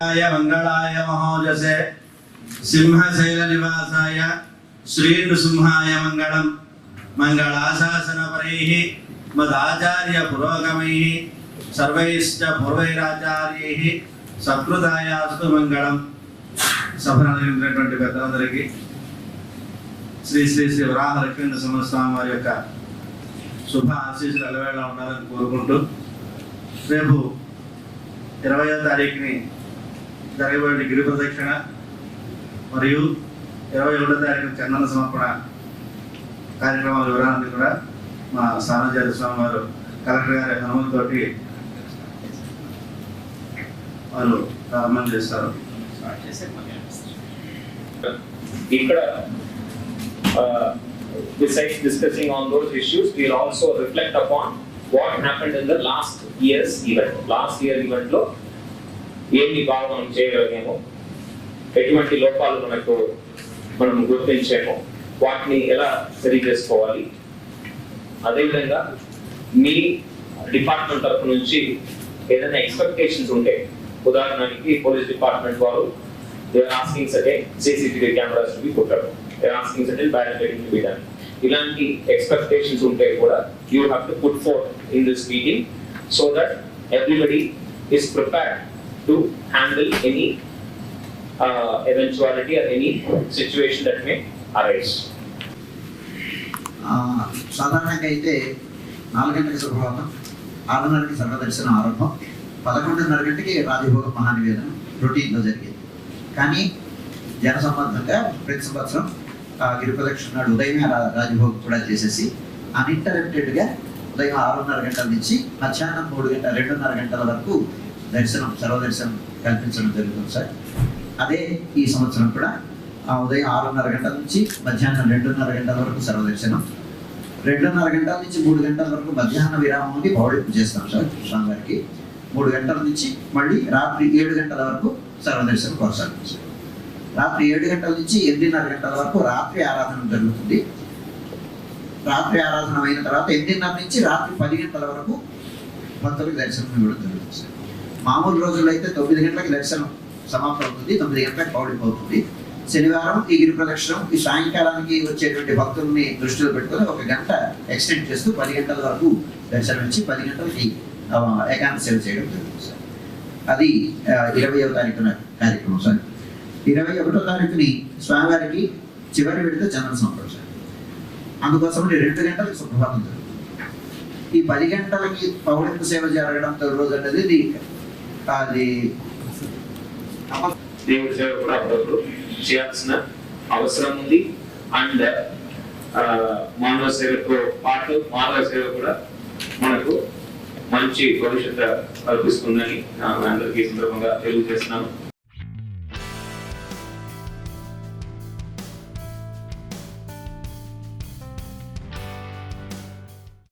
मंगलाय महोजसे सिंहशैल निवासाय श्री नृसिंहाय मंगलम मंगलाशासनपरैः मदाचार्य पुरोगमैः सर्वैश्च पूर्वैराचार्यैः सत्कृतायास्तु मंगलम। सभनటువంటి పెద్దలందరికీ శ్రీ శ్రీ శ్రీ వరాహ లక్ష్మీనరసింహ స్వామి వారి యొక్క శుభ ఆశీస్సులు అలవేళ ఉండాలని కోరుకుంటూ రేపు 20వ తారీఖుని జరగబోయే గిరి ప్రదక్షిణ మరియు 21వ తారీఖున చందన సమర్పణ కార్యక్రమాల వివరాన్ని కూడా మా సానాచార్య స్వామి వారు కలెక్టర్ గారి అనుమతితోటి వారు ప్రారంభం చేస్తారు. ఇక్కడ besides discussing on those issues, we will also reflect upon what happened in the last year's event. Last year event లో ఏమి బాగా మనం చేయగలిగామో, ఎటువంటి లోపాలు మనం గుర్తించామో వాటిని ఎలా సరి చేసుకోవాలి, అదేవిధంగా మీ డిపార్ట్మెంట్ తరఫు నుంచి ఏదైనా ఎక్స్పెక్టేషన్స్ ఉంటే, ఉదాహరణకి పోలీస్ డిపార్ట్మెంట్ వారు they are asking certain CCTV cameras to be put up, they are asking certain barricading to be done. ఇలాంటి ఎక్స్పెక్టేషన్స్ ఉంటే కూడా you have to put forth in this meeting so that everybody is prepared to handle any eventuality or any situation that may arise. సాధారణంగా అయితే 4 గంటలకు సుప్రభాతం, 6:30కి సర్వదర్శనం ఆరంభం, 11:30 గంటకి రాజభోగ మహానివేదన రొటీన్లో జరిగేది. కానీ జనసంబంధంగా ప్రతి సంవత్సరం గిరి ప్రదక్షిణ నాడు ఉదయమే రాజభోగం కూడా చేసేసి అన్ఇంటరప్టెడ్గా ఉదయం 6:30 గంటల నుంచి మధ్యాహ్నం 2:30 గంటల వరకు సర్వదర్శనం కల్పించడం జరుగుతుంది సార్. అదే ఈ సంవత్సరం కూడా ఉదయం 6:30 గంటల నుంచి మధ్యాహ్నం 2:30 గంటల వరకు సర్వదర్శనం, 2:30 గంటల నుంచి 3 గంటల వరకు మధ్యాహ్న విరామం అని పౌడిపు చేస్తాం సార్ స్వామివారికి. 3 గంటల నుంచి మళ్ళీ రాత్రి 7 గంటల వరకు సర్వదర్శనం కొనసాగుతుంది. రాత్రి 7 గంటల నుంచి 8:30 గంటల వరకు రాత్రి ఆరాధన జరుగుతుంది. రాత్రి ఆరాధన అయిన తర్వాత 8:30 నుంచి రాత్రి 10 గంటల వరకు భక్తులకు దర్శనం ఇవ్వడం జరుగుతుంది సార్. మామూలు రోజుల్లో అయితే 9 గంటలకు దర్శనం సమాప్తం అవుతుంది, 9 గంటలకు పౌడిపు అవుతుంది. శనివారం ఈ గిరి ప్రదక్షిణం ఈ సాయంకాలానికి వచ్చేటువంటి భక్తుల్ని దృష్టిలో పెట్టుకొని 1 గంట ఎక్స్టెండ్ చేస్తూ 10 గంటల వరకు దర్శనం ఇచ్చి 10 గంటలకి ఏకాంత సేవ చేయడం జరుగుతుంది సార్. అది 20వ తారీఖున కార్యక్రమం సార్. 21వ తారీఖుని స్వామివారికి చివరి విడత చందన సమర్పణ సార్. అందుకోసం 2 గంటలకు సుప్రభాతం జరుగుతుంది. ఈ 10 గంటలకి పౌడింపు సేవ జరగడం తొలి రోజు అనేది అది దేవుడి సేవ కూడా అప్పుడప్పుడు చేయాల్సిన అవసరం ఉంది. అండ్ మానవ సేవతో పాటు మానవ సేవ కూడా మనకు మంచి భవిష్యత్తు కల్పిస్తుందని అందరికీ సందర్భంగా తెలియజేస్తున్నాను.